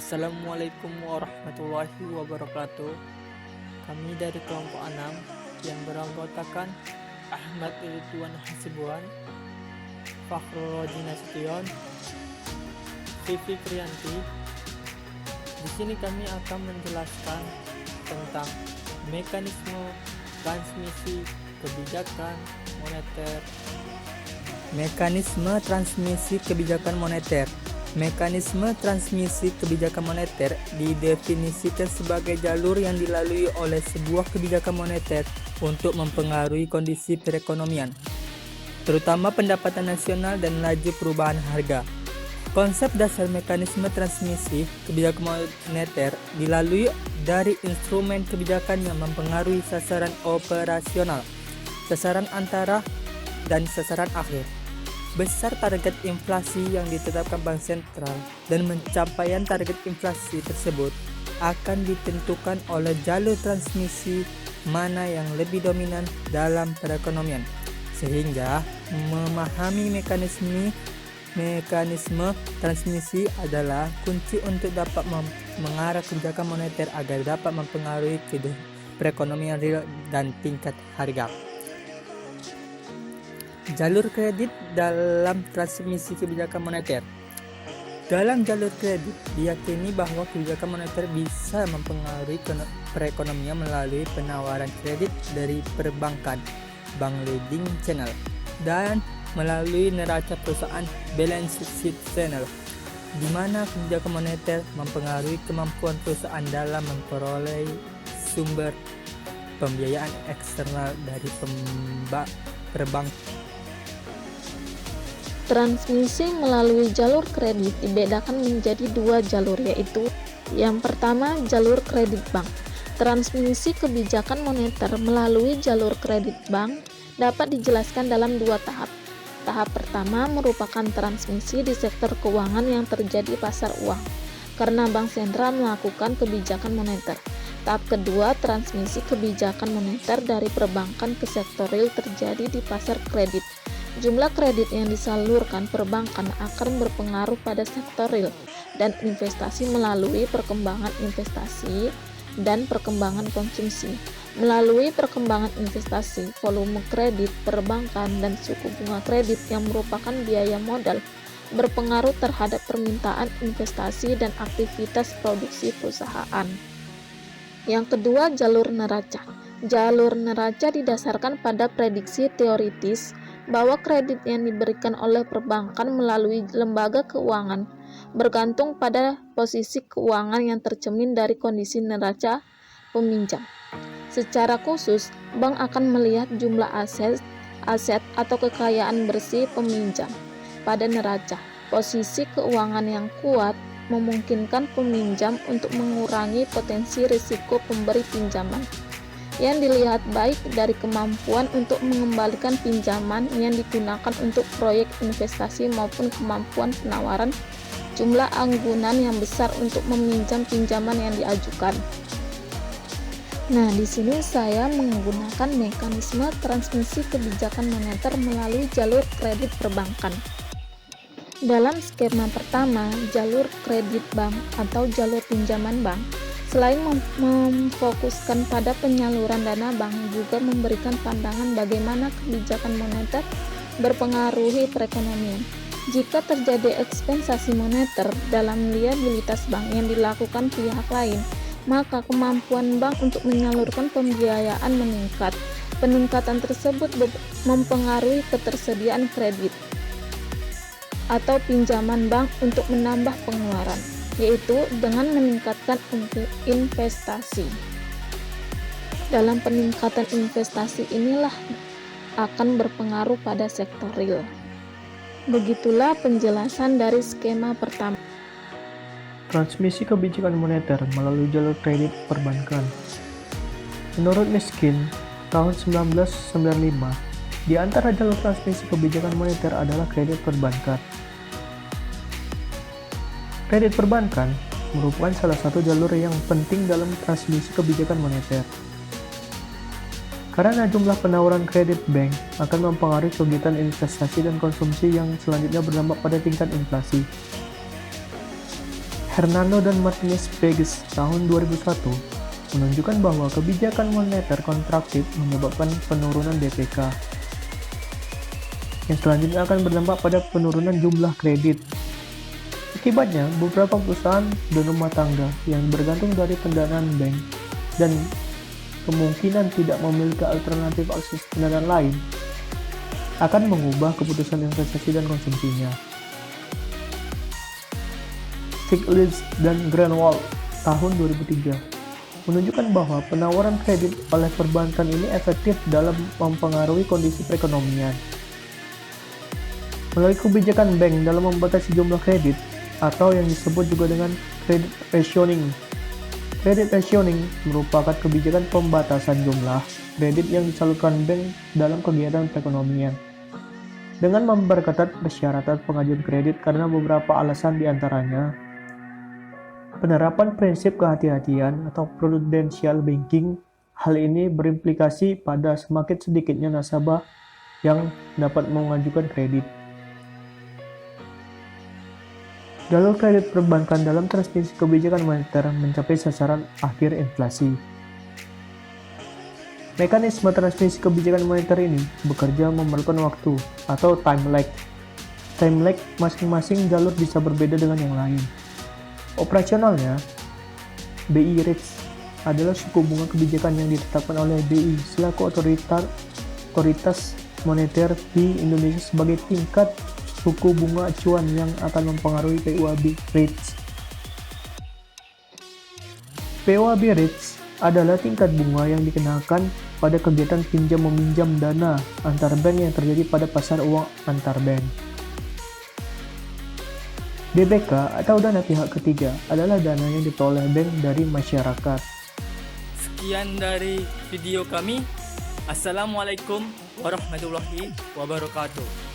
Assalamualaikum warahmatullahi wabarakatuh. Kami dari kelompok 6 yang beranggotakan Ahmad Ridwan Hasibuan, Fakhrul Roji Nasution, Vivi Kriyanti. Di sini kami akan menjelaskan tentang mekanisme transmisi kebijakan moneter. Mekanisme transmisi kebijakan moneter. Mekanisme transmisi kebijakan moneter didefinisikan sebagai jalur yang dilalui oleh sebuah kebijakan moneter untuk mempengaruhi kondisi perekonomian, terutama pendapatan nasional dan laju perubahan harga. Konsep dasar mekanisme transmisi kebijakan moneter dilalui dari instrumen kebijakan yang mempengaruhi sasaran operasional, sasaran antara, dan sasaran akhir. Besar target inflasi yang ditetapkan Bank Sentral dan pencapaian target inflasi tersebut akan ditentukan oleh jalur transmisi mana yang lebih dominan dalam perekonomian. Sehingga memahami mekanisme transmisi adalah kunci untuk dapat mengarah kebijakan moneter agar dapat mempengaruhi perekonomian real dan tingkat harga. Jalur kredit dalam transmisi kebijakan moneter. Dalam jalur kredit, diyakini bahwa kebijakan moneter bisa mempengaruhi perekonomian melalui penawaran kredit dari perbankan, bank lending channel, dan melalui neraca perusahaan balance sheet channel, di mana kebijakan moneter mempengaruhi kemampuan perusahaan dalam memperoleh sumber pembiayaan eksternal dari perbankan. Transmisi melalui jalur kredit dibedakan menjadi dua jalur, yaitu yang pertama jalur kredit bank. Transmisi kebijakan moneter melalui jalur kredit bank dapat dijelaskan dalam dua tahap. Tahap pertama merupakan transmisi di sektor keuangan yang terjadi pasar uang, karena Bank Sentral melakukan kebijakan moneter. Tahap kedua, transmisi kebijakan moneter dari perbankan ke sektor real terjadi di pasar kredit. Jumlah kredit yang disalurkan perbankan akan berpengaruh pada sektor real dan investasi melalui perkembangan investasi dan perkembangan konsumsi. Melalui perkembangan investasi, volume kredit perbankan dan suku bunga kredit yang merupakan biaya modal berpengaruh terhadap permintaan investasi dan aktivitas produksi perusahaan. Yang kedua, jalur neraca. Jalur neraca didasarkan pada prediksi teoritis bahwa kredit yang diberikan oleh perbankan melalui lembaga keuangan bergantung pada posisi keuangan yang tercermin dari kondisi neraca peminjam. Secara khusus, bank akan melihat jumlah aset atau kekayaan bersih peminjam pada neraca. Posisi keuangan yang kuat memungkinkan peminjam untuk mengurangi potensi risiko pemberi pinjaman, yang dilihat baik dari kemampuan untuk mengembalikan pinjaman yang digunakan untuk proyek investasi maupun kemampuan penawaran jumlah anggunan yang besar untuk meminjam pinjaman yang diajukan. Nah, di sini saya menggunakan mekanisme transmisi kebijakan moneter melalui jalur kredit perbankan. Dalam skema pertama, jalur kredit bank atau jalur pinjaman bank, selain memfokuskan pada penyaluran dana, bank juga memberikan pandangan bagaimana kebijakan moneter berpengaruhi perekonomian. Jika terjadi ekspansi moneter dalam liabilitas bank yang dilakukan pihak lain, maka kemampuan bank untuk menyalurkan pembiayaan meningkat. Peningkatan tersebut mempengaruhi ketersediaan kredit atau pinjaman bank untuk menambah pengeluaran, yaitu dengan meningkatkan investasi. Dalam peningkatan investasi inilah akan berpengaruh pada sektor real. Begitulah penjelasan dari skema pertama. Transmisi kebijakan moneter melalui jalur kredit perbankan. Menurut Miskin, tahun 1995, di antara jalur transmisi kebijakan moneter adalah kredit perbankan. Kredit perbankan merupakan salah satu jalur yang penting dalam transmisi kebijakan moneter. Karena jumlah penawaran kredit bank akan mempengaruhi kegiatan investasi dan konsumsi yang selanjutnya berdampak pada tingkat inflasi. Hernando dan Martinez Vegas tahun 2001 menunjukkan bahwa kebijakan moneter kontraktif menyebabkan penurunan DPK, yang selanjutnya akan berdampak pada penurunan jumlah kredit. Akibatnya, beberapa perusahaan dan rumah tangga yang bergantung dari pendanaan bank dan kemungkinan tidak memiliki alternatif akses pendanaan lain akan mengubah keputusan investasi dan konsumsinya. Stiglitz dan Greenwald tahun 2003 menunjukkan bahwa penawaran kredit oleh perbankan ini efektif dalam mempengaruhi kondisi perekonomian. Melalui kebijakan bank dalam membatasi jumlah kredit, atau yang disebut juga dengan credit rationing. Credit rationing merupakan kebijakan pembatasan jumlah kredit yang disalurkan bank dalam kegiatan perekonomian, dengan memperketat persyaratan pengajuan kredit karena beberapa alasan, diantaranya penerapan prinsip kehati-hatian atau prudential banking. Hal ini berimplikasi pada semakin sedikitnya nasabah yang dapat mengajukan kredit. Jalur kredit perbankan dalam transmisi kebijakan moneter mencapai sasaran akhir inflasi. Mekanisme transmisi kebijakan moneter ini bekerja memerlukan waktu atau time lag. Time lag masing-masing jalur bisa berbeda dengan yang lain. Operasionalnya, BI Rates adalah suku bunga kebijakan yang ditetapkan oleh BI selaku otoritas moneter di Indonesia sebagai tingkat suku bunga acuan yang akan mempengaruhi PUAB Rates. PUAB Rates adalah tingkat bunga yang dikenakan pada kegiatan pinjam-meminjam dana antar bank yang terjadi pada pasar uang antar bank. DBK atau dana pihak ketiga adalah dana yang diperoleh bank dari masyarakat. Sekian dari video kami. Assalamualaikum warahmatullahi wabarakatuh.